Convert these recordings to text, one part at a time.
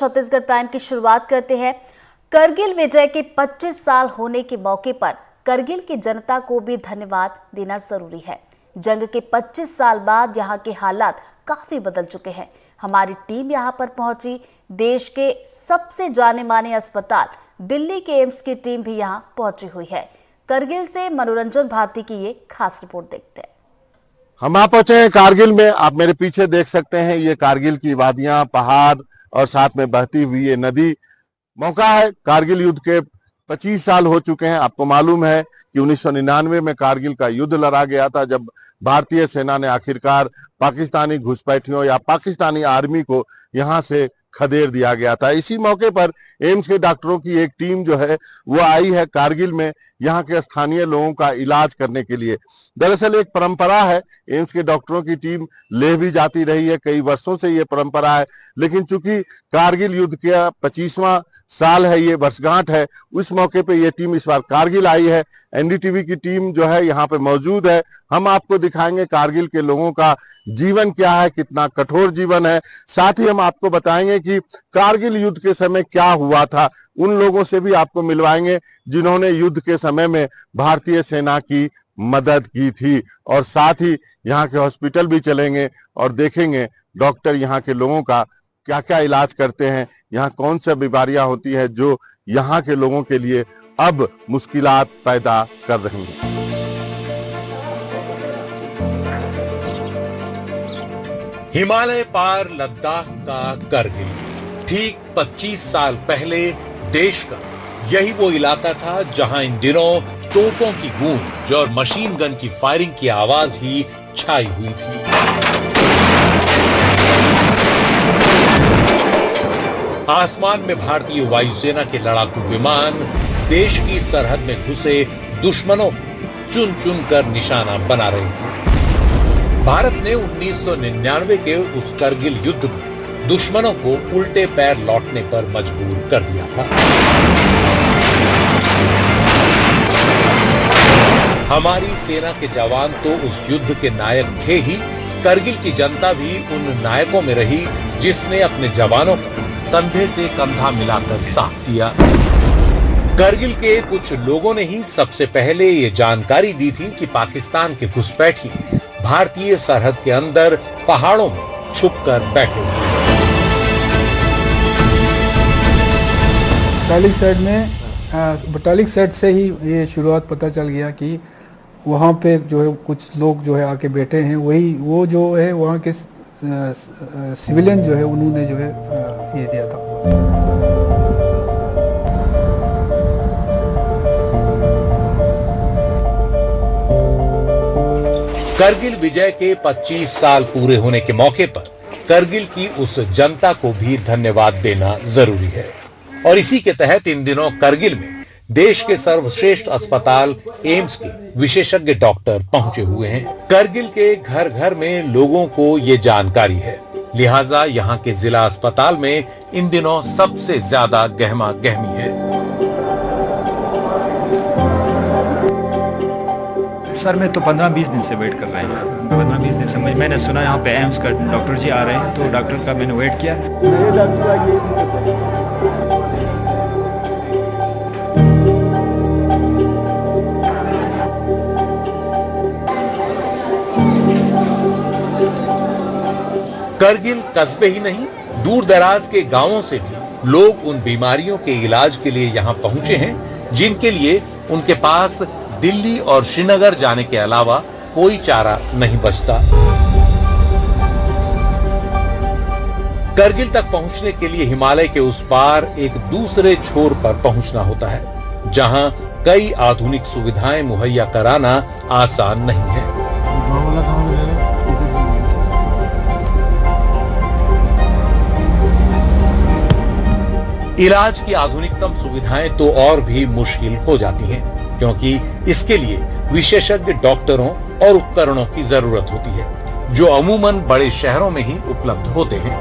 Chhattisgarh prime की शुरुआत करते हैं। करगिल विजय के 25 साल होने के मौके पर करगिल की जनता को भी धन्यवाद देना जरूरी है। जंग के 25 साल बाद यहाँ के हालात काफी बदल चुके हैं। हमारी टीम यहाँ पर पहुंची। देश के सबसे जाने माने अस्पताल दिल्ली के एम्स की टीम भी यहाँ पहुंची हुई है। करगिल से मनोरंजन भारती की ये खास रिपोर्ट देखते हैं। हम यहाँ पहुंचे हैं कारगिल में। आप मेरे पीछे देख सकते हैं, ये कारगिल की वादियां, पहाड़ और साथ में बहती हुई ये नदी। मौका है, कारगिल युद्ध के 25 साल हो चुके हैं। आपको मालूम है कि 1999 में कारगिल का युद्ध लड़ा गया था, जब भारतीय सेना ने आखिरकार पाकिस्तानी घुसपैठियों या पाकिस्तानी आर्मी को यहाँ से खदेड़ दिया गया था। इसी मौके पर एम्स के डॉक्टरों की एक टीम जो है वो आई है कारगिल में, यहाँ के स्थानीय लोगों का इलाज करने के लिए। दरअसल एक परंपरा है, एम्स के डॉक्टरों की टीम ले भी जाती रही है, कई वर्षों से ये परंपरा है। लेकिन चूंकि कारगिल युद्ध का 25वां साल है, ये वर्षगांठ है, उस मौके पे ये टीम इस बार कारगिल आई है। एनडीटीवी की टीम जो है यहाँ पे मौजूद है। हम आपको दिखाएंगे कारगिल के लोगों का जीवन क्या है, कितना कठोर जीवन है। साथ ही हम आपको बताएंगे कि कारगिल युद्ध के समय क्या हुआ था। उन लोगों से भी आपको मिलवाएंगे जिन्होंने युद्ध के समय में भारतीय सेना की मदद की थी। और साथ ही यहाँ के हॉस्पिटल भी चलेंगे और देखेंगे डॉक्टर यहाँ के लोगों का क्या क्या इलाज करते हैं, यहाँ कौन सी बीमारियां होती है जो यहाँ के लोगों के लिए अब मुश्किलात पैदा कर रही हैं। हिमालय पार लद्दाख का करगिल, ठीक 25 साल पहले देश का यही वो इलाका था जहां इन दिनों तोपों की गूंज और मशीन गन की फायरिंग की आवाज ही छाई हुई थी। आसमान में भारतीय वायुसेना के लड़ाकू विमान देश की सरहद में घुसे दुश्मनों को चुन चुन कर निशाना बना रहे थे। भारत ने 1999 के उस करगिल युद्ध में दुश्मनों को उल्टे पैर लौटने पर मजबूर कर दिया था। हमारी सेना के जवान तो उस युद्ध के नायक थे ही, करगिल की जनता भी उन नायकों में रही जिसने अपने जवानों को कंधे से कंधा मिलाकर साथ दिया। करगिल के कुछ लोगों ने ही सबसे पहले ये जानकारी दी थी कि पाकिस्तान के घुसपैठी भारतीय सरहद के अंदर पहाड़ों में छुपकर बैठे हुए। बटालिक साइड से ही ये शुरुआत पता चल गया कि वहाँ पे जो है कुछ लोग जो है आके बैठे हैं। वो जो है वहाँ के सिविलियन जो है उन्होंने जो है ये दिया था। करगिल विजय के 25 साल पूरे होने के मौके पर करगिल की उस जनता को भी धन्यवाद देना जरूरी है। और इसी के तहत इन दिनों करगिल में देश के सर्वश्रेष्ठ अस्पताल एम्स के विशेषज्ञ डॉक्टर पहुंचे हुए हैं। करगिल के घर घर में लोगों को ये जानकारी है, लिहाजा यहाँ के जिला अस्पताल में इन दिनों सबसे ज्यादा गहमा गहमी है। सर मैं तो 15-20 दिन से वेट कर रहे हैं। 15-20 दिन से मैंने सुना यहाँ पे एम्स का डॉक्टर जी आ रहे हैं, तो डॉक्टर का मैंने वेट किया। करगिल कस्बे ही नहीं, दूर दराज के गांवों से भी लोग उन बीमारियों के इलाज के लिए यहाँ पहुंचे हैं जिनके लिए उनके पास दिल्ली और श्रीनगर जाने के अलावा कोई चारा नहीं बचता। करगिल तक पहुंचने के लिए हिमालय के उस पार एक दूसरे छोर पर पहुंचना होता है, जहां कई आधुनिक सुविधाएं मुहैया कराना आसान नहीं है। इलाज की आधुनिकतम सुविधाएं तो और भी मुश्किल हो जाती हैं, क्योंकि इसके लिए विशेषज्ञ डॉक्टरों और उपकरणों की जरूरत होती है, जो अमूमन बड़े शहरों में ही उपलब्ध होते हैं।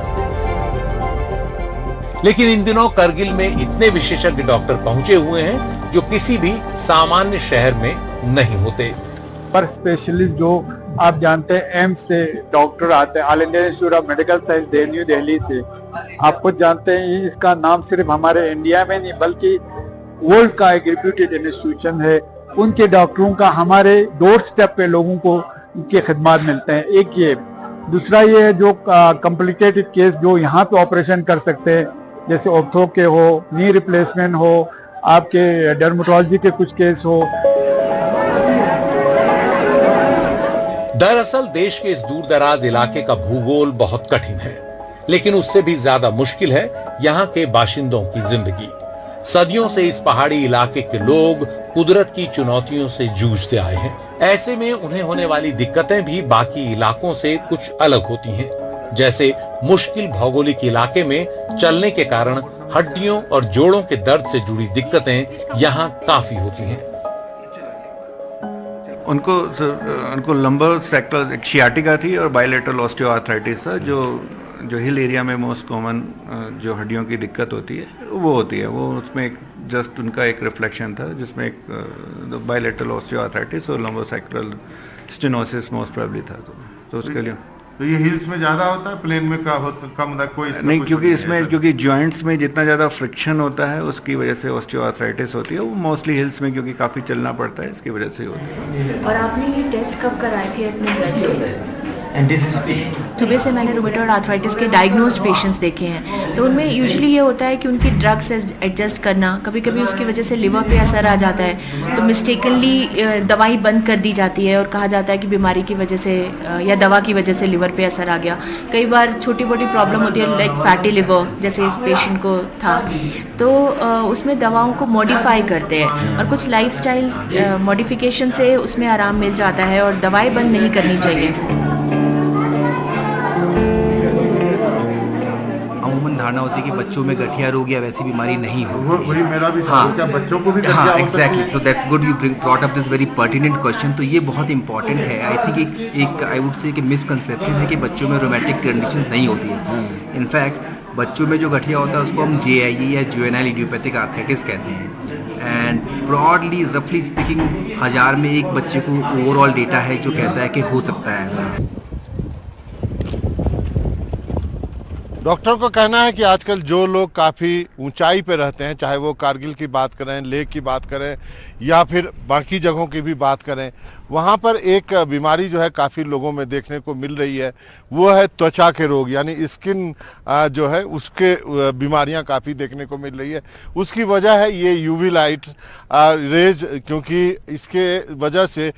लेकिन इन दिनों करगिल में इतने विशेषज्ञ डॉक्टर पहुंचे हुए हैं जो किसी भी सामान्य शहर में नहीं होते। पर स्पेशलिस्ट जो आप जानते हैं एम्स से डॉक्टर आते हैं, all India institute of medical science new Delhi से। आप खुद जानते हैं इसका नाम सिर्फ हमारे इंडिया में नहीं बल्कि वर्ल्ड का एक रिप्यूटेड इंस्टीट्यूशन है। उनके डॉक्टरों का हमारे डोर स्टेप पे लोगों को उनके खिदमात मिलते हैं। एक ये, दूसरा ये है जो कॉम्प्लिकेटेड केस जो यहाँ पे ऑपरेशन कर सकते हैं, जैसे ऑर्थो के हो, नी रिप्लेसमेंट हो, आपके डर्मेटोलॉजी के कुछ केस हो। दरअसल देश के इस दूरदराज इलाके का भूगोल बहुत कठिन है, लेकिन उससे भी ज्यादा मुश्किल है यहाँ के बाशिंदों की जिंदगी। सदियों से इस पहाड़ी इलाके के लोग कुदरत की चुनौतियों से जूझते आए हैं। ऐसे में उन्हें होने वाली दिक्कतें भी बाकी इलाकों से कुछ अलग होती हैं। जैसे मुश्किल भौगोलिक इलाके में चलने के कारण हड्डियों और जोड़ों के दर्द से जुड़ी दिक्कतें यहाँ काफी होती हैं। उनको लंबर सेक्टर शियाटिका थी और बायलेटरल ऑस्टियोआर्थराइटिस था, जो हिल एरिया में मोस्ट कॉमन जो हड्डियों की दिक्कत होती है वो होती है। वो उसमें एक जस्ट उनका एक रिफ्लेक्शन था जिसमें एक बायलेटरल ऑस्टियोआर्थराइटिस और lumbar sectoral stenosis most probably था। तो उसके लिए तो ये हिल्स में ज्यादा होता है, प्लेन में कम होता कोई नहीं, क्योंकि जॉइंट्स में जितना ज़्यादा फ्रिक्शन होता है उसकी वजह से ऑस्टियोआर्थराइटिस होती है। वो मोस्टली हिल्स में क्योंकि काफ़ी चलना पड़ता है इसकी वजह से होती है। और आपने ये टेस्ट कब कराए थे अपने ब्लड के? सुबह से मैंने रूमेटॉइड आर्थराइटिस के डायग्नोस्ड पेशेंट्स देखे हैं, तो उनमें यूजुअली ये होता है कि उनकी ड्रग्स एडजस्ट करना, कभी कभी उसकी वजह से लिवर पे असर आ जाता है, तो मिस्टेकनली दवाई बंद कर दी जाती है और कहा जाता है कि बीमारी की वजह से या दवा की वजह से लिवर पे असर आ गया। कई बार छोटी मोटी प्रॉब्लम होती है लाइक फैटी लिवर, जैसे इस पेशेंट को था, तो उसमें दवाओं को मॉडिफाई करते हैं और कुछ लाइफस्टाइल मॉडिफिकेशन से उसमें आराम मिल जाता है और दवाई बंद नहीं करनी चाहिए। धारणा होती है कि बच्चों में गठिया रोग या वैसी बीमारी नहीं हो। वही मेरा भी सवाल, क्या बच्चों को भी गठिया हाँ, exactly. So that's good you brought up this very pertinent question. तो ये बहुत इंपॉर्टेंट है। आई थिंक एक आई वुड से कि मिसकंसेप्शन है कि बच्चों में रोमैटिक कंडीशंस नहीं होती है। इनफैक्ट बच्चों में जो गठिया होता है उसको हम JIE या जुवेनाइल इडियोपैथिक आर्थराइटिस कहते हैं। एंड ब्रॉडली रफली स्पीकिंग 1000 में एक बच्चे को ओवरऑल डेटा है जो कहता है कि हो सकता है ऐसा। डॉक्टर को कहना है कि आजकल जो लोग काफ़ी ऊंचाई पे रहते हैं, चाहे वो कारगिल की बात करें, लेह की बात करें या फिर बाकी जगहों की भी बात करें, वहाँ पर एक बीमारी जो है काफ़ी लोगों में देखने को मिल रही है, वो है त्वचा के रोग, यानी स्किन जो है उसके बीमारियाँ काफ़ी देखने को मिल रही है। उसकी वजह है ये UV लाइट रेज, क्योंकि इसके वजह से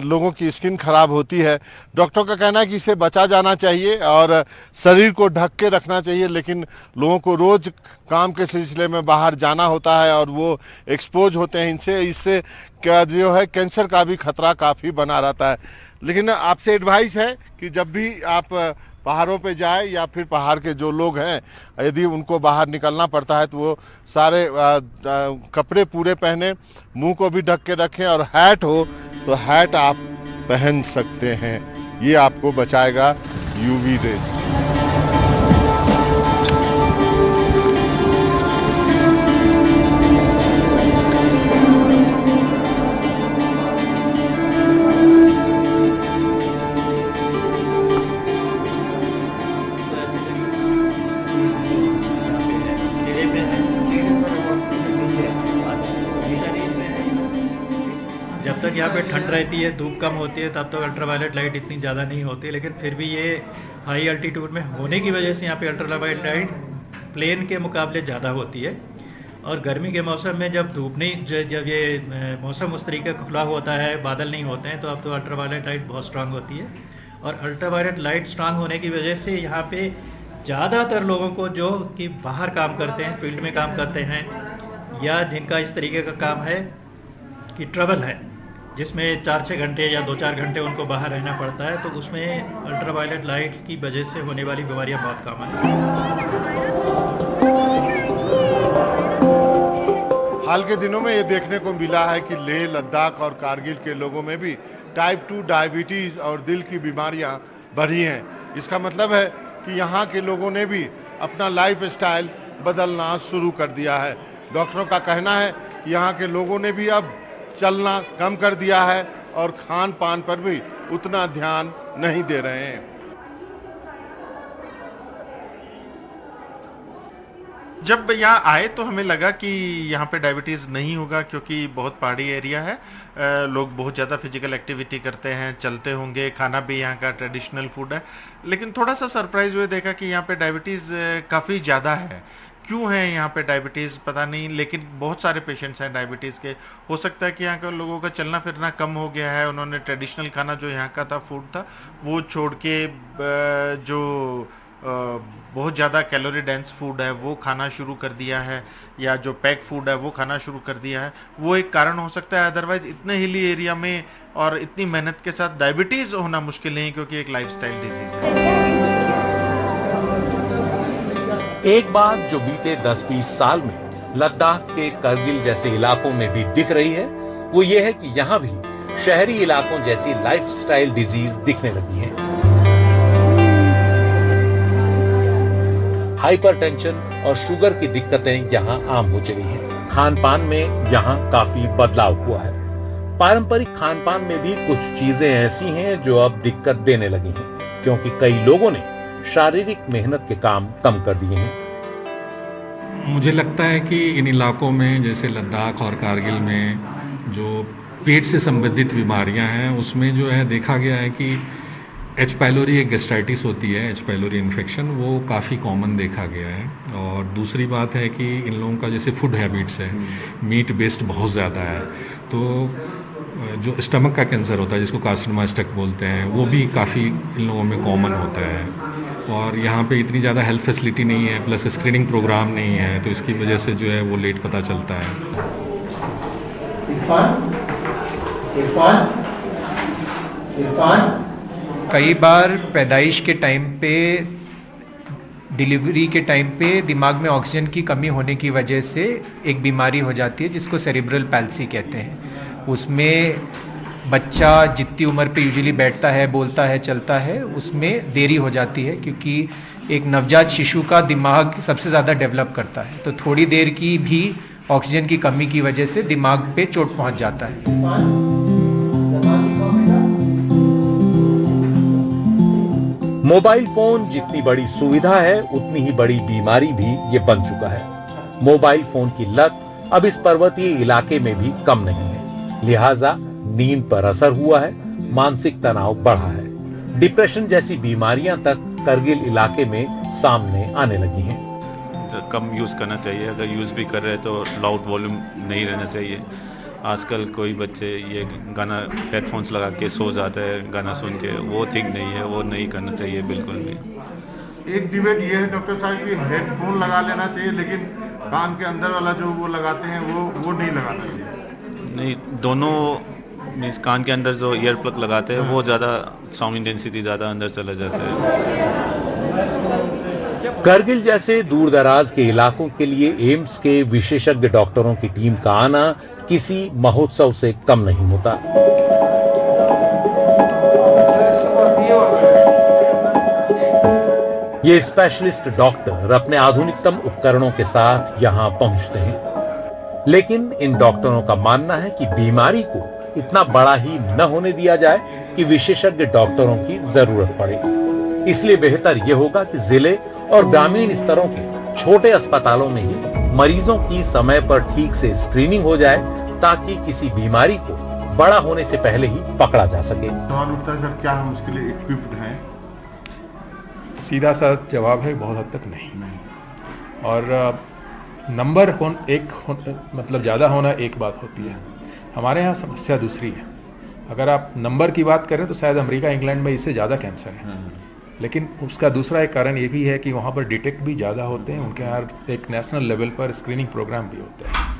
लोगों की स्किन खराब होती है। डॉक्टर का कहना है कि इसे बचा जाना चाहिए और शरीर को ढक के रखना चाहिए, लेकिन लोगों को रोज़ काम के सिलसिले में बाहर जाना होता है और वो एक्सपोज होते हैं इससे क्या जो है कैंसर का भी खतरा काफ़ी बना रहता है। लेकिन आपसे एडवाइस है कि जब भी आप पहाड़ों पे जाए या फिर पहाड़ के जो लोग हैं, यदि उनको बाहर निकलना पड़ता है तो वो सारे कपड़े पूरे पहने, मुंह को भी ढक के रखें और हैट हो तो हैट आप पहन सकते हैं। ये आपको बचाएगा UV रेज से। जब तक यहाँ पे ठंड रहती है, धूप कम होती है, तब तक अल्ट्रावायलेट लाइट इतनी ज़्यादा नहीं होती, लेकिन फिर भी ये हाई अल्टीट्यूड में होने की वजह से यहाँ पे अल्ट्रावायलेट लाइट प्लेन के मुकाबले ज़्यादा होती है। और गर्मी के मौसम में जब धूप नहीं, जब ये मौसम उस तरीके का खुला होता है, बादल नहीं होते हैं, तो अब तो अल्ट्रावायलेट लाइट बहुत स्ट्रांग होती है। और अल्ट्रावायलेट लाइट स्ट्रांग होने की वजह से यहाँ पे ज़्यादातर लोगों को जो कि बाहर काम करते हैं, फील्ड में काम करते हैं, या जिनका इस तरीके का काम है कि ट्रैवल है, जिसमें 4-6 घंटे या 2-4 घंटे उनको बाहर रहना पड़ता है, तो उसमें अल्ट्रावायलेट लाइट की वजह से होने वाली बीमारियां बहुत कॉमन हैं। हाल के दिनों में ये देखने को मिला है कि लेह, लद्दाख और कारगिल के लोगों में भी टाइप 2 डायबिटीज़ और दिल की बीमारियां बढ़ी हैं। इसका मतलब है कि यहाँ के लोगों ने भी अपना लाइफ स्टाइल बदलना शुरू कर दिया है। डॉक्टरों का कहना है कि यहाँ के लोगों ने भी अब चलना कम कर दिया है और खान पान पर भी उतना ध्यान नहीं दे रहे हैं। जब यहाँ आए तो हमें लगा कि यहाँ पे डायबिटीज़ नहीं होगा, क्योंकि बहुत पहाड़ी एरिया है, लोग बहुत ज़्यादा फिजिकल एक्टिविटी करते हैं, चलते होंगे, खाना भी यहाँ का ट्रेडिशनल फूड है। लेकिन थोड़ा सा सरप्राइज हुए देखा कि यहाँ पे डायबिटीज़ काफ़ी ज़्यादा है। क्यों है यहाँ पे डायबिटीज़ पता नहीं, लेकिन बहुत सारे पेशेंट्स हैं डायबिटीज़ के। हो सकता है कि यहाँ के लोगों का चलना फिरना कम हो गया है, उन्होंने ट्रेडिशनल खाना जो यहाँ का था, फूड था, वो छोड़ के जो बहुत ज़्यादा कैलोरी डेंस फूड है वो खाना शुरू कर दिया है, या जो पैक फूड है वो खाना शुरू कर दिया है। वो एक कारण हो सकता है। अदरवाइज इतने हिली एरिया में और इतनी मेहनत के साथ डायबिटीज़ होना मुश्किल नहीं, क्योंकि एक लाइफस्टाइल डिजीज़ है। एक बात जो बीते 10-20 साल में लद्दाख के करगिल जैसे इलाकों में भी दिख रही है, वो ये है कि यहाँ भी शहरी इलाकों जैसी लाइफस्टाइल डिजीज दिखने लगी हैं। हाइपरटेंशन और शुगर की दिक्कतें यहाँ आम हो चली हैं। खान पान में यहाँ काफी बदलाव हुआ है। पारंपरिक खान पान में भी कुछ चीजें ऐसी हैं जो अब दिक्कत देने लगी हैं, क्योंकि कई लोगों ने शारीरिक मेहनत के काम कम कर दिए हैं। मुझे लगता है कि इन इलाकों में जैसे लद्दाख और कारगिल में जो पेट से संबंधित बीमारियां हैं, उसमें जो है देखा गया है कि एच पाइलोरी एक गैस्ट्राइटिस होती है, एच पाइलोरी इन्फेक्शन, वो काफ़ी कॉमन देखा गया है। और दूसरी बात है कि इन लोगों का जैसे फूड हैबिट्स है, मीट बेस्ड बहुत ज़्यादा है, तो जो स्टमक का कैंसर होता है जिसको कार्सिनोमा स्टक बोलते हैं, वो भी काफ़ी इन लोगों में कॉमन होता है। और यहाँ पे इतनी ज़्यादा हेल्थ फैसिलिटी नहीं है, प्लस स्क्रीनिंग प्रोग्राम नहीं है, तो इसकी वजह से जो है वो लेट पता चलता है। कई बार पैदाइश के टाइम पे, डिलीवरी के टाइम पे दिमाग में ऑक्सीजन की कमी होने की वजह से एक बीमारी हो जाती है जिसको सेरिब्रल पैल्सी कहते हैं। उसमें बच्चा जितनी उम्र पे यूजुअली बैठता है, बोलता है, चलता है, उसमें देरी हो जाती है, क्योंकि एक नवजात शिशु का दिमाग सबसे ज़्यादा डेवलप करता है। तो थोड़ी देर की भी ऑक्सीजन की कमी की वजह से दिमाग पे चोट पहुंच जाता है। मोबाइल फोन जितनी बड़ी सुविधा है, उतनी ही बड़ी बीमारी भी ये बन चुका है। मोबाइल फोन की लत अब इस पर्वतीय इलाके में भी कम नहीं है, लिहाजा नींद पर असर हुआ है, मानसिक तनाव बढ़ा है, डिप्रेशन जैसी बीमारियां तक करगिल इलाके में सामने आने लगी हैं। कम यूज़ करना चाहिए, अगर यूज़ भी कर रहे हैं तो लाउड वॉल्यूम नहीं रहना चाहिए। आजकल कोई बच्चे ये गाना हेडफोन्स लगा के सो जाते हैं गाना सुन के, वो ठीक नहीं है, वो नहीं करना चाहिए बिल्कुल भी। एक डिबेट ये है डॉक्टर साहब कि हेडफोन लगा लेना चाहिए, लेकिन कान के अंदर वाला जो वो लगाते हैं वो नहीं लगाना चाहिए। नहीं, दोनों मीन्स कान के अंदर जो ईयर प्लग लगाते हैं वो ज़्यादा साउंड इंटेंसिटी ज़्यादा अंदर चला जाता है। करगिल जैसे दूर दराज के इलाकों के लिए एम्स के विशेषज्ञ डॉक्टरों की टीम का आना किसी महोत्सव से कम नहीं होता। ये स्पेशलिस्ट डॉक्टर अपने आधुनिकतम उपकरणों के साथ यहाँ पहुंचते हैं, लेकिन इन डॉक्टरों का मानना है कि बीमारी को इतना बड़ा ही न होने दिया जाए कि विशेषज्ञ डॉक्टरों की जरूरत पड़े। इसलिए बेहतर यह होगा कि जिले और ग्रामीण स्तरों के छोटे अस्पतालों में ही मरीजों की समय पर ठीक से स्क्रीनिंग हो जाए, ताकि किसी बीमारी को बड़ा होने से पहले ही पकड़ा जा सके। सवाल उठता है सर, क्या हम उसके लिए इक्विप्ड हैं? सीधा सा जवाब है बहुत हद तक नहीं। और नंबर मतलब ज़्यादा होना एक बात होती है, हमारे यहाँ समस्या दूसरी है। अगर आप नंबर की बात करें तो शायद अमेरिका इंग्लैंड में इससे ज़्यादा कैंसर है, लेकिन उसका दूसरा एक कारण ये भी है कि वहाँ पर डिटेक्ट भी ज़्यादा होते हैं, उनके यहाँ एक नेशनल लेवल पर स्क्रीनिंग प्रोग्राम भी होता है।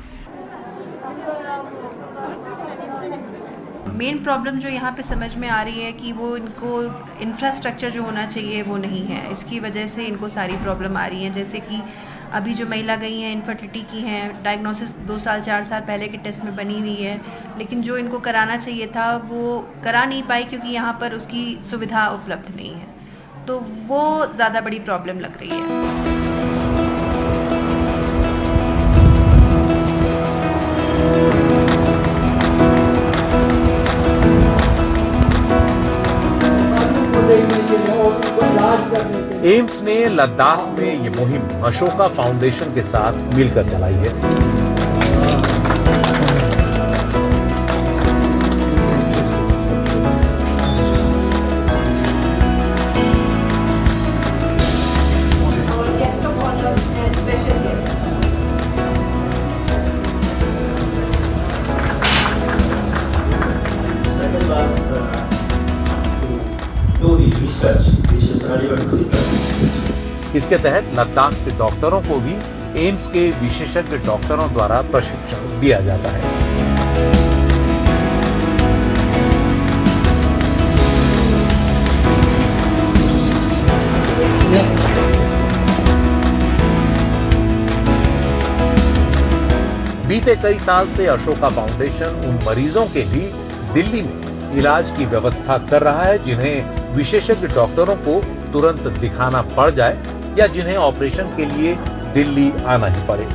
मेन प्रॉब्लम जो यहाँ पे समझ में आ रही है कि वो इनको इंफ्रास्ट्रक्चर जो होना चाहिए वो नहीं है, इसकी वजह से इनको सारी प्रॉब्लम आ रही है। जैसे कि अभी जो महिला गई हैं इनफर्टिलिटी की हैं, डायग्नोसिस 2 साल 4 साल पहले के टेस्ट में बनी हुई है, लेकिन जो इनको कराना चाहिए था वो करा नहीं पाई क्योंकि यहाँ पर उसकी सुविधा उपलब्ध नहीं है, तो वो ज़्यादा बड़ी प्रॉब्लम लग रही है। एम्स ने लद्दाख में ये मुहिम अशोका फाउंडेशन के साथ मिलकर चलाई है। इसके तहत लद्दाख के डॉक्टरों को भी एम्स के विशेषज्ञ डॉक्टरों द्वारा प्रशिक्षण दिया जाता है। बीते कई साल से अशोका फाउंडेशन उन मरीजों के भी दिल्ली में इलाज की व्यवस्था कर रहा है जिन्हें विशेषज्ञ डॉक्टरों को तुरंत दिखाना पड़ जाए या जिन्हें ऑपरेशन के लिए दिल्ली आना ही पड़े।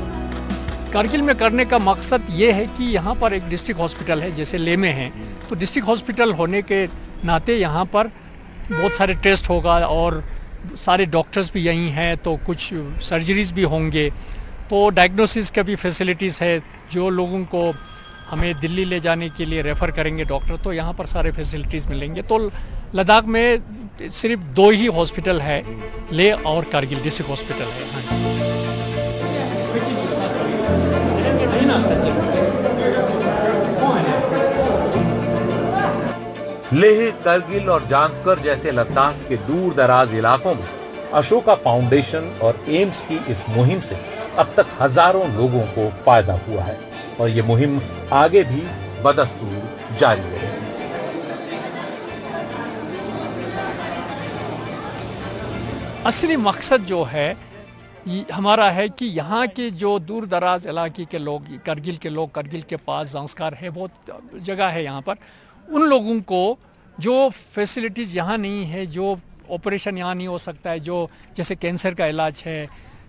कारगिल में करने का मकसद ये है कि यहाँ पर एक डिस्ट्रिक्ट हॉस्पिटल है, जैसे ले में है, तो डिस्ट्रिक्ट हॉस्पिटल होने के नाते यहाँ पर बहुत सारे टेस्ट होगा और सारे डॉक्टर्स भी यहीं हैं, तो कुछ सर्जरीज भी होंगे, तो डायग्नोसिस का भी फैसिलिटीज़ है। जो लोगों को हमें दिल्ली ले जाने के लिए रेफ़र करेंगे डॉक्टर, तो यहाँ पर सारे फैसिलिटीज़ मिलेंगे। तो लद्दाख में सिर्फ 2 ही हॉस्पिटल है, ले और कारगिल डिस्ट्रिक्ट हॉस्पिटल है। लेह, करगिल और जांस्कर जैसे लद्दाख के दूर दराज इलाकों में अशोका फाउंडेशन और एम्स की इस मुहिम से अब तक हजारों लोगों को फायदा हुआ है और ये मुहिम आगे भी बदस्तूर जारी रहेगी। असली मकसद जो है हमारा है कि यहाँ के जो दूर दराज इलाके के लोग, करगिल के पास जांस्कर है, बहुत जगह है यहाँ पर, उन लोगों को जो फैसिलिटीज़ यहाँ नहीं है, जो ऑपरेशन यहाँ नहीं हो सकता है, जो जैसे कैंसर का इलाज है,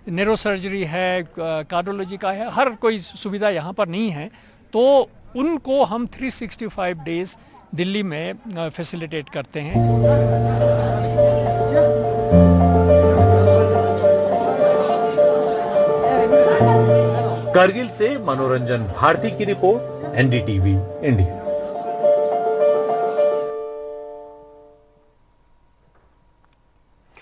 न्यूरो सर्जरी है, कार्डियोलॉजी का है, हर कोई सुविधा यहाँ पर नहीं है, तो उनको हम 365 डेज दिल्ली में फैसिलिटेट करते हैं। करगिल से मनोरंजन भारती की रिपोर्ट, एनडीटीवी इंडिया।